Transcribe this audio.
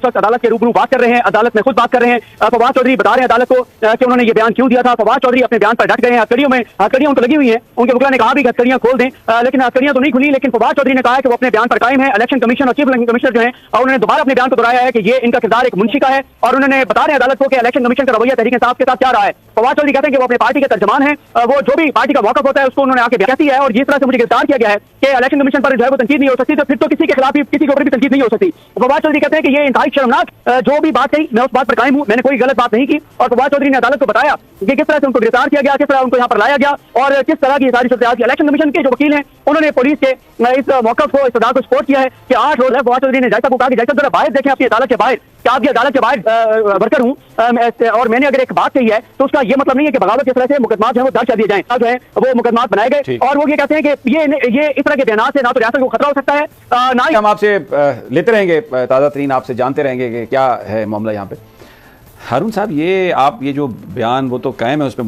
वक्त अदालत के रूबरू बात कर रहे हैं, अदालत में खुद बात कर रहे हैं। फवाद चौधरी बता रहे हैं अदालत को कि उन्होंने ये बयान क्यों दिया था। फवाद चौधरी अपने बयान पर डट गए हैं। हथकड़ियां उनको लगी हुई हैं। उनके वकील ने कहा भी हथकड़ियां खोल दें, लेकिन हथकड़ियां तो नहीं खुली। लेकिन फवाद चौधरी ने कहा कि वो अपने बयान पर कायम है। इलेक्शन कमीशन और चीफ इलेक्शन कमिश्नर जो है उन्होंने दोबारा अपने बयान को दोहराया है कि ये इनका किरदार एक मुंशी का है, और उन्होंने बता रहे हैं अदालत को कि इलेक्शन कमीशन का रवैया तहरीक इंसाफ के साथ क्या रहा है। फवाद चौधरी कहते हैं कि वो अपने पार्टी के तर्जमान है, वो जो भी पार्टी का मौकफ होता है उसको उन्होंने आके कहती है, और जिस तरह से मुझे गिरफ्तार किया गया है कि इलेक्शन कमीशन पर जो है वो तनकीद नहीं हो सकती, तो फिर तो किसी के खिलाफ भी किसी के ऊपर भी तनकीद नहीं हो सकती। फवाद चौधरी कहते हैं कि ये इंतहाई शर्मनाक जो भी बात कही, मैं उस बात पर कायम हूं, मैंने कोई गलत बात नहीं की। और फवाद चौधरी ने अदालत को बताया कि किस तरह से उनको गिरफ्तार किया गया, किस तरह उनको यहाँ पर लाया गया, और किस तरह की सारी सूरत। इलेक्शन कमीशन के जो वकील हैं उन्होंने पुलिस के इस मौकफ को, इस अदालत को सपोर्ट किया है कि 8 रोज है। फवाद चौधरी ने जैसा को कहा कि जैसा जरा बाहर देखें अपनी अदालत के बाहर, क्या आप ये अदालत के बाहर वर्कर हूँ और मैंने अगर एक बात कही है तो उसका ये मतलब नहीं है कि बगावत की तरह से मुकदमा जो है वो दर्ज कर दिए जाएं, जो है वो मुकदमा बनाए गए। और वो ये कहते हैं कि ये इस तरह के बयान से ना तो रियासत को खतरा हो सकता है, ना ही हम आपसे लेते रहेंगे ताज़ा तरीन, आपसे जानते रहेंगे कि क्या है मामला यहाँ पे। हारून साहब, ये आप ये जो बयान वो तो कायम है उस पर